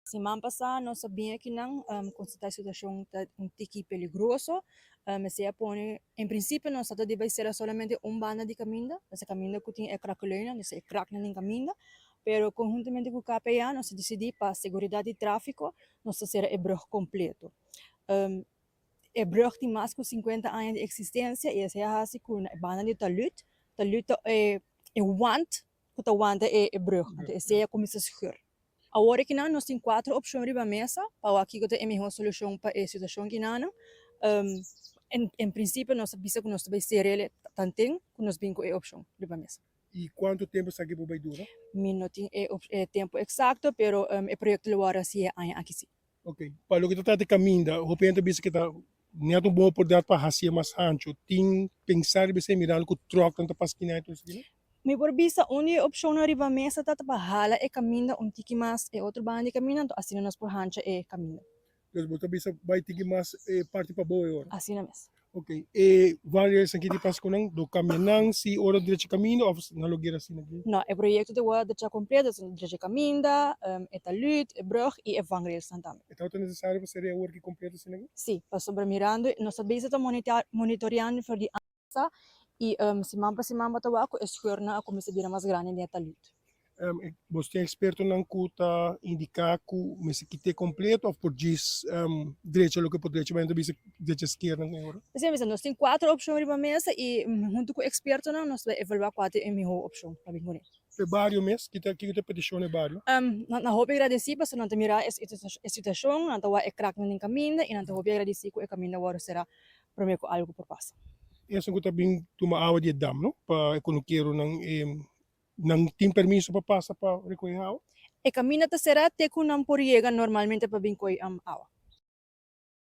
Semana passada nós sabíamos que não constatar a situação um tiki perigoso, mas se pone, em princípio nós só deve ser solamente banda de caminho, essa caminho que tem é craquelina, esse é crack nem caminho, pero conjuntamente com o KPA nós decidimos para a segurança de tráfego, nós será o brug completo. O brug tem mais de 50 anos de existência e essa é a segunda banda de talut é want, que o want é o brug, então essa é a comissão segura. Agora que nós temos 4 opções na mesa, para aqui que é a melhor solução para a situação que nós em princípio, nós sabemos que nós devemos ser ele tanto que nós vimos a opção na mesa. E quanto tempo essa aqui vai durar? Não tenho o tempo exato, mas o projeto agora sim é aqui sim. Ok. Para o que está de caminho, o penso que está não é uma boa oportunidade para fazer mais ancho. Tem pensar em você mirar o troco tanto para esquinar e tudo isso? Me por vista, a única opção na riba mesa está para hala e caminho tiki mais e outro bando de caminho, então assim nós por hancha e caminho. Então, você bisa vai ter que mais parte para boa agora. Assim na mesa. Ok. E várias aqui de passo com do caminhão, se hora direito caminho ou na lugar assim aqui? Não, o projeto de agora já completo, já caminho, é talut, é brug e é vangrel também. Então, é necessário você fazer a work completa assim aqui? Sim, para sobremirando, nós sabemos que monitoreando para a ansa e semana para o escolher a comissão de mais grande de talut. Você é experto na cuta indicar que mas que te completo ou por diz direito o que pode direito mas também direito esquerda na hora. Sim, mas nós temos 4 opções na mesa e junto com o experto nós vamos evaluar qual é a melhor opção para mim. É vários meses que te petição é vários. Na roupa agradecer para não mirar a situação, não tá é crack no caminho e não roupa agradecer que o caminho agora será para mim algo por passa. Essa que também toma água de dam, não? Para quando quero não tem permisso para passar para recolher água. E caminho será até que não por chegar normalmente para vir com água.